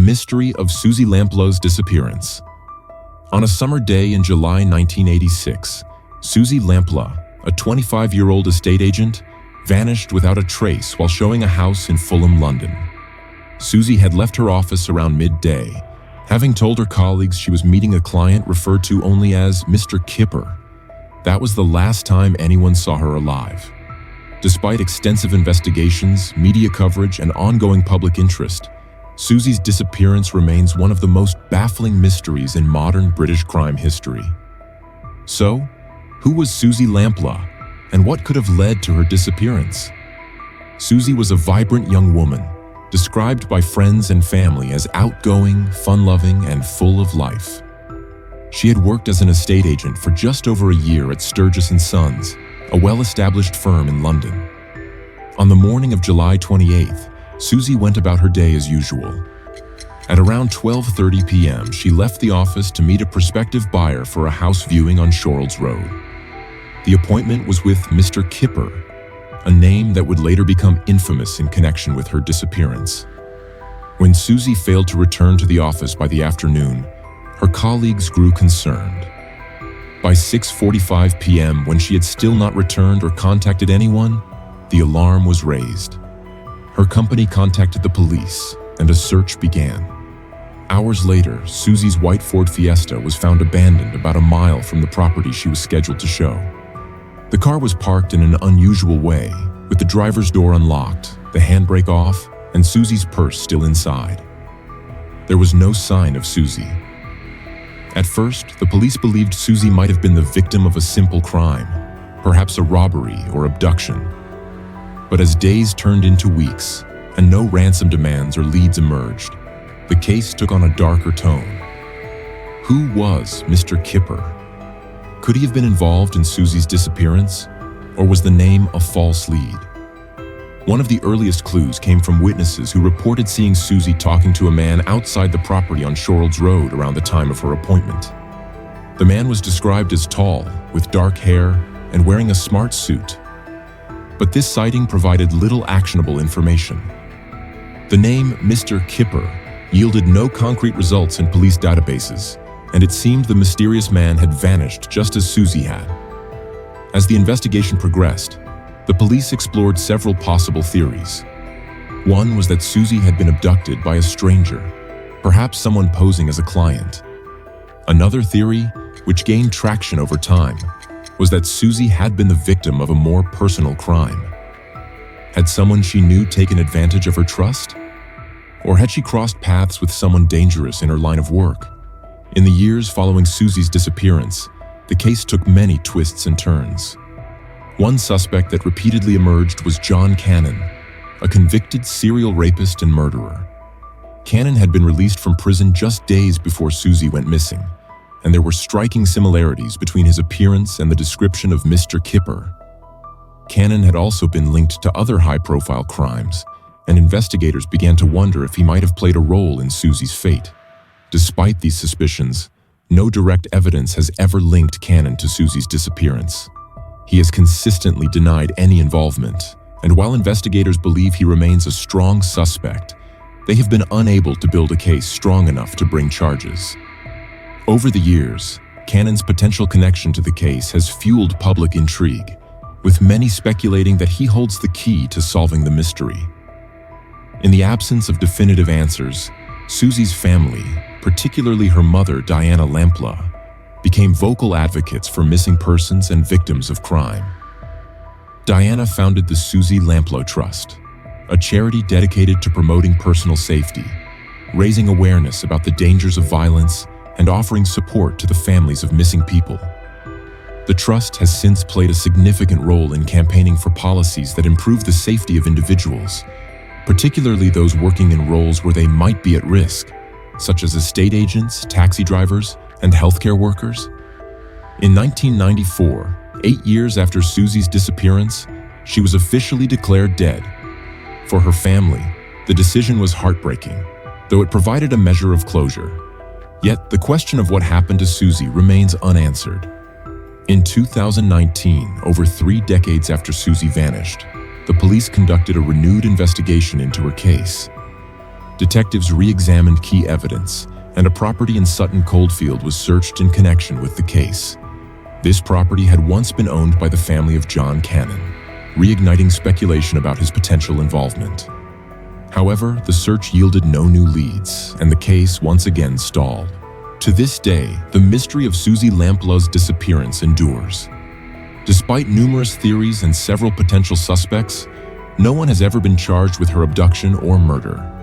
mystery of Suzy Lamplugh's disappearance. On a summer day in July 1986, Suzy Lamplugh, a 25-year-old estate agent, vanished without a trace while showing a house in Fulham, London. Suzy had left her office around midday, having told her colleagues she was meeting a client referred to only as Mr. Kipper. That was the last time anyone saw her alive. Despite extensive investigations, media coverage, and ongoing public interest, Suzy's disappearance remains one of the most baffling mysteries in modern British crime history. So, who was Suzy Lamplugh, and what could have led to her disappearance? Suzy was a vibrant young woman, described by friends and family as outgoing, fun-loving, and full of life. She had worked as an estate agent for just over a year at Sturgis & Sons, a well-established firm in London. On the morning of July 28th, Suzy went about her day as usual. At around 12:30 p.m., she left the office to meet a prospective buyer for a house viewing on Shorrolds Road. The appointment was with Mr. Kipper, a name that would later become infamous in connection with her disappearance. When Suzy failed to return to the office by the afternoon, her colleagues grew concerned. By 6:45 p.m., when she had still not returned or contacted anyone, the alarm was raised. Her company contacted the police, and a search began. Hours later, Suzy's white Ford Fiesta was found abandoned about a mile from the property she was scheduled to show. The car was parked in an unusual way, with the driver's door unlocked, the handbrake off, and Suzy's purse still inside. There was no sign of Suzy. At first, the police believed Suzy might have been the victim of a simple crime, perhaps a robbery or abduction. But as days turned into weeks, and no ransom demands or leads emerged, the case took on a darker tone. Who was Mr. Kipper? Could he have been involved in Suzy's disappearance, or was the name a false lead? One of the earliest clues came from witnesses who reported seeing Suzy talking to a man outside the property on Shorrolds Road around the time of her appointment. The man was described as tall, with dark hair, and wearing a smart suit. But this sighting provided little actionable information. The name Mr. Kipper yielded no concrete results in police databases, and it seemed the mysterious man had vanished just as Suzy had. As the investigation progressed, the police explored several possible theories. One was that Suzy had been abducted by a stranger, perhaps someone posing as a client. Another theory, which gained traction over time, was that Suzy had been the victim of a more personal crime. Had someone she knew taken advantage of her trust? Or had she crossed paths with someone dangerous in her line of work? In the years following Suzy's disappearance, the case took many twists and turns. One suspect that repeatedly emerged was John Cannon, a convicted serial rapist and murderer. Cannon had been released from prison just days before Suzy went missing, and there were striking similarities between his appearance and the description of Mr. Kipper. Cannon had also been linked to other high-profile crimes, and investigators began to wonder if he might have played a role in Suzy's fate. Despite these suspicions, no direct evidence has ever linked Cannon to Suzy's disappearance. He has consistently denied any involvement, and while investigators believe he remains a strong suspect, they have been unable to build a case strong enough to bring charges. Over the years, Cannon's potential connection to the case has fueled public intrigue, with many speculating that he holds the key to solving the mystery. In the absence of definitive answers, Suzy's family, particularly her mother, Diana Lamplugh, became vocal advocates for missing persons and victims of crime. Diana founded the Suzy Lamplugh Trust, a charity dedicated to promoting personal safety, raising awareness about the dangers of violence, and offering support to the families of missing people. The Trust has since played a significant role in campaigning for policies that improve the safety of individuals, particularly those working in roles where they might be at risk, such as estate agents, taxi drivers, and healthcare workers. In 1994, 8 years after Suzy's disappearance, she was officially declared dead. For her family, the decision was heartbreaking, though it provided a measure of closure. Yet, the question of what happened to Suzy remains unanswered. In 2019, over 3 decades after Suzy vanished, the police conducted a renewed investigation into her case. Detectives re-examined key evidence, and a property in Sutton Coldfield was searched in connection with the case. This property had once been owned by the family of John Cannon, reigniting speculation about his potential involvement. However, the search yielded no new leads, and the case once again stalled. To this day, the mystery of Suzy Lamplugh's disappearance endures. Despite numerous theories and several potential suspects, no one has ever been charged with her abduction or murder.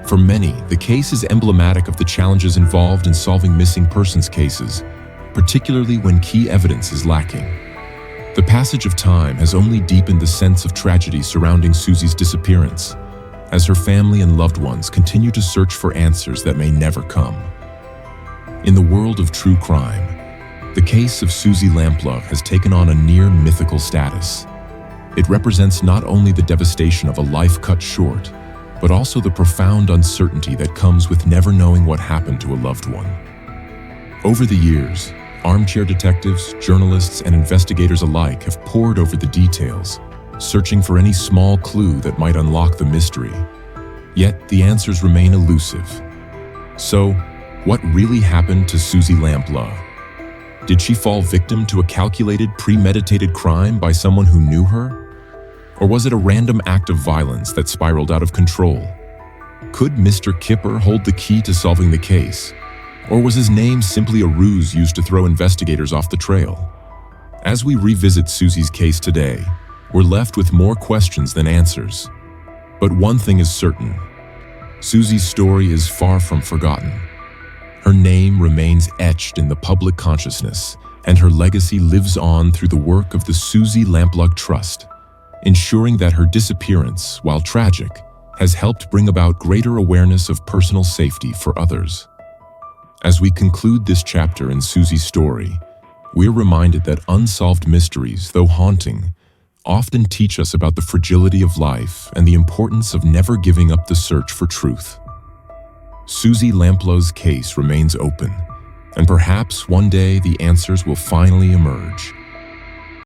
For many, the case is emblematic of the challenges involved in solving missing persons cases, particularly when key evidence is lacking. The passage of time has only deepened the sense of tragedy surrounding Suzy's disappearance, as her family and loved ones continue to search for answers that may never come. In the world of true crime, the case of Suzy Lamplugh has taken on a near mythical status. It represents not only the devastation of a life cut short, but also the profound uncertainty that comes with never knowing what happened to a loved one. Over the years, armchair detectives, journalists, and investigators alike have pored over the details, searching for any small clue that might unlock the mystery. Yet the answers remain elusive. So, what really happened to Suzy Lamplugh? Did she fall victim to a calculated, premeditated crime by someone who knew her? Or was it a random act of violence that spiraled out of control? Could Mr. Kipper hold the key to solving the case? Or was his name simply a ruse used to throw investigators off the trail? As we revisit Suzy's case today, we're left with more questions than answers. But one thing is certain: Suzy's story is far from forgotten. Her name remains etched in the public consciousness, and her legacy lives on through the work of the Suzy Lamplugh Trust, ensuring that her disappearance, while tragic, has helped bring about greater awareness of personal safety for others. As we conclude this chapter in Suzy's story, we're reminded that unsolved mysteries, though haunting, often teach us about the fragility of life and the importance of never giving up the search for truth. Suzy Lamplugh's case remains open, and perhaps one day the answers will finally emerge.